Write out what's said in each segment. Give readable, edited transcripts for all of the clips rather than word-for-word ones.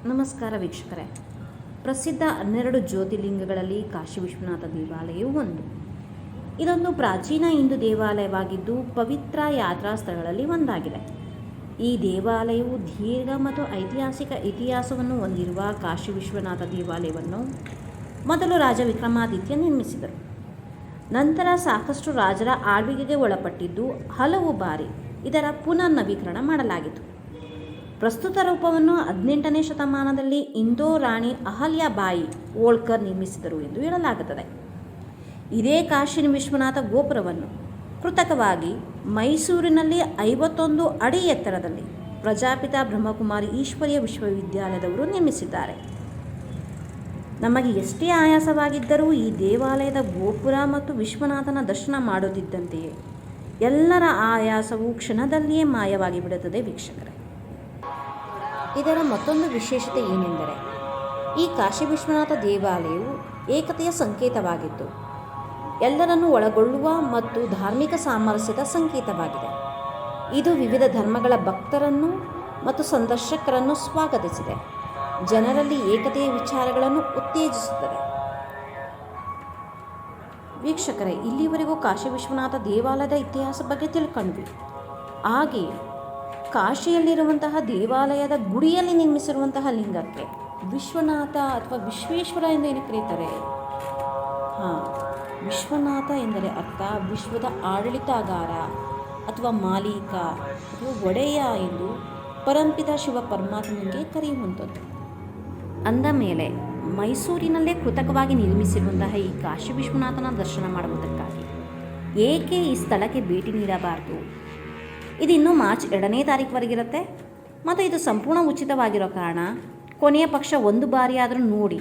ನಮಸ್ಕಾರ ವೀಕ್ಷಕರೇ. ಪ್ರಸಿದ್ಧ 12 ಜ್ಯೋತಿರ್ಲಿಂಗಗಳಲ್ಲಿ ಕಾಶಿ ವಿಶ್ವನಾಥ ದೇವಾಲಯವು ಒಂದು. ಇದೊಂದು ಪ್ರಾಚೀನ ಹಿಂದೂ ದೇವಾಲಯವಾಗಿದ್ದು ಪವಿತ್ರ ಯಾತ್ರಾ ಸ್ಥಳಗಳಲ್ಲಿ ಒಂದಾಗಿದೆ. ಈ ದೇವಾಲಯವು ದೀರ್ಘ ಮತ್ತು ಐತಿಹಾಸಿಕ ಇತಿಹಾಸವನ್ನು ಹೊಂದಿರುವ ಕಾಶಿ ವಿಶ್ವನಾಥ ದೇವಾಲಯವನ್ನು ಮೊದಲು ರಾಜ ವಿಕ್ರಮಾದಿತ್ಯ ನಿರ್ಮಿಸಿದರು. ನಂತರ ಸಾಕಷ್ಟು ರಾಜರ ಆಳ್ವಿಕೆಗೆ ಒಳಪಟ್ಟಿದ್ದು ಹಲವು ಬಾರಿ ಇದರ ಪುನರ್ನವೀಕರಣ ಮಾಡಲಾಗಿತ್ತು. ಪ್ರಸ್ತುತ ರೂಪವನ್ನು 18ನೇ ಶತಮಾನದಲ್ಲಿ ಇಂದೋರ್ ರಾಣಿ ಅಹಲ್ಯಾಬಾಯಿ ಹೋಳ್ಕರ್ ನಿರ್ಮಿಸಿದರು ಎಂದು ಹೇಳಲಾಗುತ್ತದೆ. ಇದೇ ಕಾಶಿ ವಿಶ್ವನಾಥ ಗೋಪುರವನ್ನು ಕೃತಕವಾಗಿ ಮೈಸೂರಿನಲ್ಲಿ 51 ಅಡಿ ಎತ್ತರದಲ್ಲಿ ಪ್ರಜಾಪಿತ ಬ್ರಹ್ಮಕುಮಾರಿ ಈಶ್ವರೀಯ ವಿಶ್ವವಿದ್ಯಾಲಯದವರು ನಿರ್ಮಿಸಿದ್ದಾರೆ. ನಮಗೆ ಎಷ್ಟೇ ಆಯಾಸವಾಗಿದ್ದರೂ ಈ ದೇವಾಲಯದ ಗೋಪುರ ಮತ್ತು ವಿಶ್ವನಾಥನ ದರ್ಶನ ಮಾಡುತ್ತಿದ್ದಂತೆಯೇ ಎಲ್ಲರ ಆಯಾಸವು ಕ್ಷಣದಲ್ಲಿಯೇ ಮಾಯವಾಗಿ ಬಿಡುತ್ತದೆ ವೀಕ್ಷಕರೇ. ಇದರ ಮತ್ತೊಂದು ವಿಶೇಷತೆ ಏನೆಂದರೆ ಈ ಕಾಶಿ ವಿಶ್ವನಾಥ ದೇವಾಲಯವು ಏಕತೆಯ ಸಂಕೇತವಾಗಿದ್ದು ಎಲ್ಲರನ್ನೂ ಒಳಗೊಳ್ಳುವ ಮತ್ತು ಧಾರ್ಮಿಕ ಸಾಮರಸ್ಯದ ಸಂಕೇತವಾಗಿದೆ. ಇದು ವಿವಿಧ ಧರ್ಮಗಳ ಭಕ್ತರನ್ನು ಮತ್ತು ಸಂದರ್ಶಕರನ್ನು ಸ್ವಾಗತಿಸಿದೆ, ಜನರಲ್ಲಿ ಏಕತೆಯ ವಿಚಾರಗಳನ್ನು ಉತ್ತೇಜಿಸುತ್ತದೆ. ವೀಕ್ಷಕರೇ, ಇಲ್ಲಿವರೆಗೂ ಕಾಶಿ ವಿಶ್ವನಾಥ ದೇವಾಲಯದ ಇತಿಹಾಸ ಬಗ್ಗೆ ತಿಳ್ಕೊಂಡ್ವಿ. ಹಾಗೆಯೇ ಕಾಶಿಯಲ್ಲಿರುವಂತಹ ದೇವಾಲಯದ ಗುಡಿಯಲ್ಲಿ ನಿರ್ಮಿಸಿರುವಂತಹ ಲಿಂಗಕ್ಕೆ ವಿಶ್ವನಾಥ ಅಥವಾ ವಿಶ್ವೇಶ್ವರ ಎಂದು ಏನು ಕರೀತಾರೆ? ವಿಶ್ವನಾಥ ಎಂದರೆ ಅರ್ಥ ವಿಶ್ವದ ಆಡಳಿತಗಾರ ಅಥವಾ ಮಾಲೀಕ ಅಥವಾ ಒಡೆಯ ಎಂದು ಪರಂಪಿತ ಶಿವ ಪರಮಾತ್ಮನಿಗೆ ಕರೆಯುವಂಥದ್ದು. ಅಂದ ಮೇಲೆ ಮೈಸೂರಿನಲ್ಲೇ ಕೃತಕವಾಗಿ ನಿರ್ಮಿಸಿರುವಂತಹ ಈ ಕಾಶಿ ವಿಶ್ವನಾಥನ ದರ್ಶನ ಮಾಡುವುದಕ್ಕಾಗಿ ಏಕೆ ಈ ಸ್ಥಳಕ್ಕೆ ಭೇಟಿ ನೀಡಬಾರದು? ಇದು ಇನ್ನೂ ಮಾರ್ಚ್ 2ನೇ ತಾರೀಕುವರೆಗಿರುತ್ತೆ ಮತ್ತು ಇದು ಸಂಪೂರ್ಣ ಉಚಿತವಾಗಿರೋ ಕಾರಣ ಕೊನೆಯ ಪಕ್ಷ ಒಂದು ಬಾರಿ ಆದರೂ ನೋಡಿ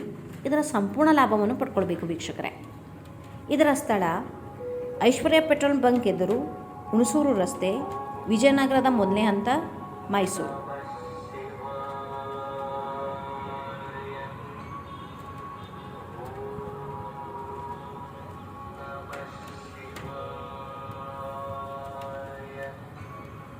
ಇದರ ಸಂಪೂರ್ಣ ಲಾಭವನ್ನು ಪಡ್ಕೊಳ್ಬೇಕು ವೀಕ್ಷಕರೇ. ಇದರ ಸ್ಥಳ ಐಶ್ವರ್ಯ ಪೆಟ್ರೋಲ್ ಬಂಕ್ ಎದುರು, ಹುಣಸೂರು ರಸ್ತೆ, ವಿಜಯನಗರದ ಮೊದಲನೇ ಹಂತ, ಮೈಸೂರು.